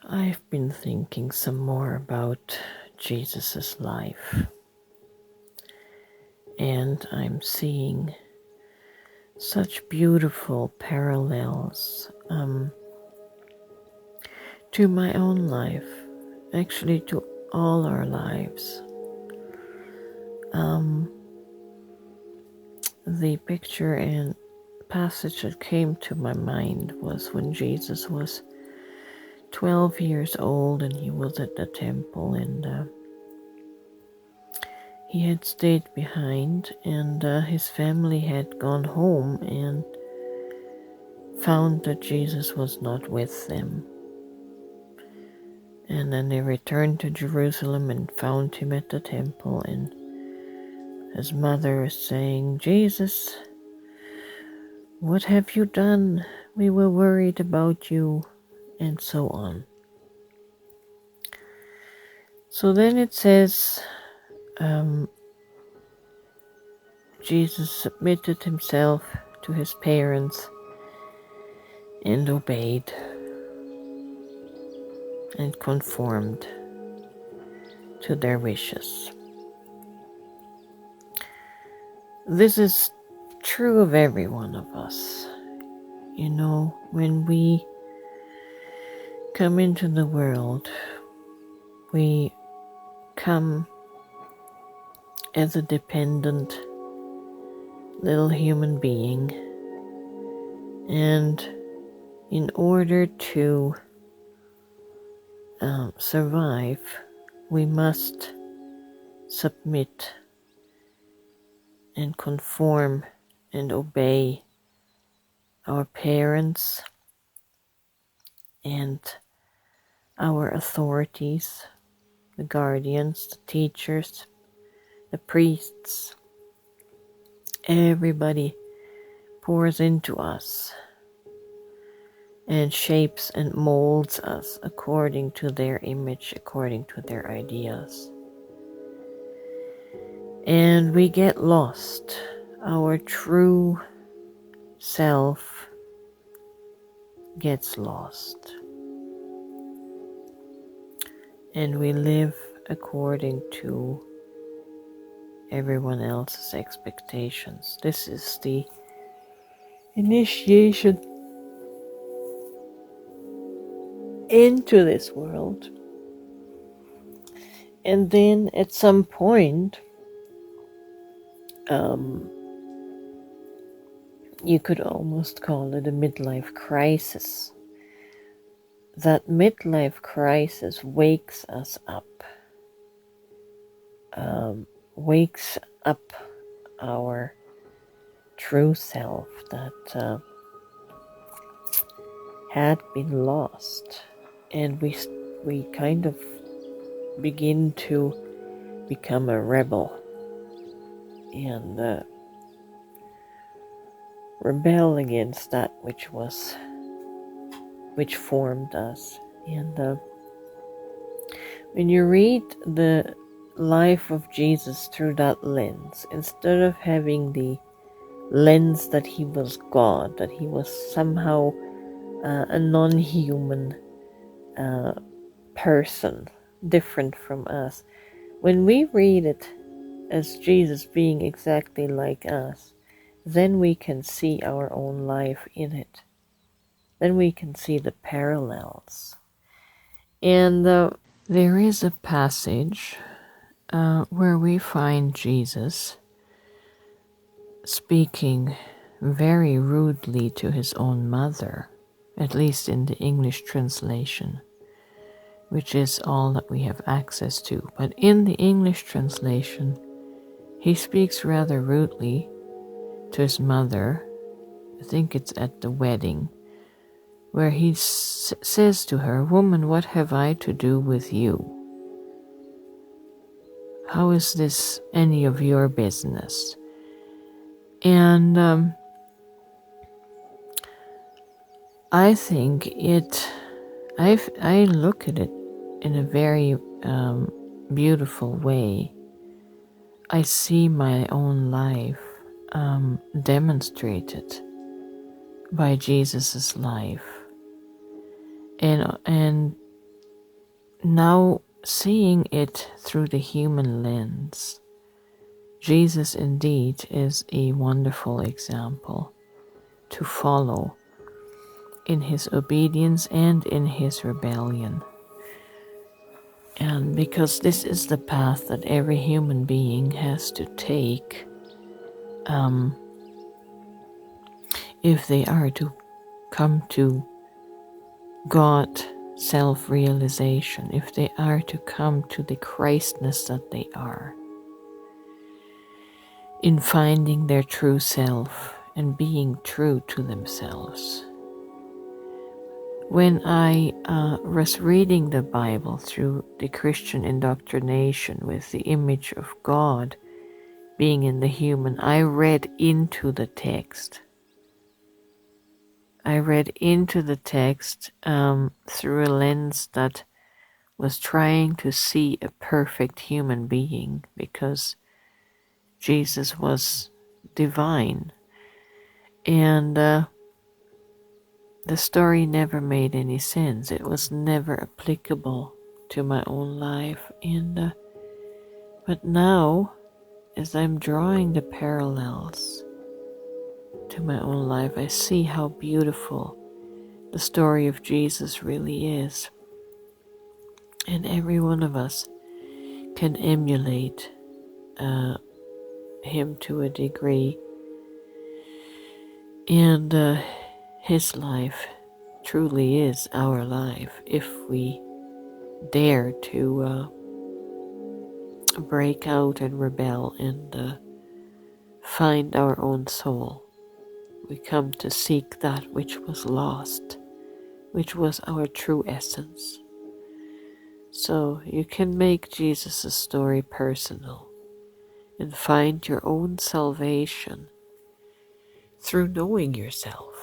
I've been thinking some more about Jesus' life, and I'm seeing such beautiful parallels to my own life, actually to all our lives. The picture and passage that came to my mind was when Jesus was 12 years old and he was at the temple, and he had stayed behind, and his family had gone home and found that Jesus was not with them. And then they returned to Jerusalem and found him at the temple, and his mother is saying, "Jesus, what have you done? We were worried about you," and so on. So then it says, Jesus submitted himself to his parents and obeyed and conformed to their wishes. This is true of every one of us. You know, when we come into the world, we come as a dependent little human being, and in order to survive, we must submit and conform and obey our parents and our authorities, the guardians, the teachers, the priests. Everybody pours into us and shapes and molds us according to their image, according to their ideas. And we get lost. Our true self gets lost. And we live according to everyone else's expectations. This is the initiation into this world. And then at some point, you could almost call it a midlife crisis. That midlife crisis wakes us up, wakes up our true self that had been lost, and we kind of begin to become a rebel and rebel against that which formed us. And when you read the life of Jesus through that lens, instead of having the lens that he was God, that he was somehow a non-human person, different from us, when we read it as Jesus being exactly like us, then we can see our own life in it. Then we can see the parallels. And there is a passage where we find Jesus speaking very rudely to his own mother, at least in the English translation, which is all that we have access to. But in the English translation, he speaks rather rudely to his mother. I think it's at the wedding, where he says to her, "Woman, what have I to do with you? How is this any of your business?" And I think I look at it in a very beautiful way. I see my own life demonstrated by Jesus's life, and now seeing it through the human lens, Jesus indeed is a wonderful example to follow in his obedience and in his rebellion. And because this is the path that every human being has to take if they are to come to God self-realization, if they are to come to the Christness that they are, in finding their true self and being true to themselves. When I was reading the Bible through the Christian indoctrination with the image of God being in the human, I read into the text. I read into the text through a lens that was trying to see a perfect human being, because Jesus was divine. And the story never made any sense. It was never applicable to my own life. And but now, as I'm drawing the parallels to my own life, I see how beautiful the story of Jesus really is. And every one of us can emulate him to a degree. And his life truly is our life if we dare to break out and rebel and find our own soul. We come to seek that which was lost, which was our true essence. So you can make Jesus' story personal and find your own salvation through knowing yourself.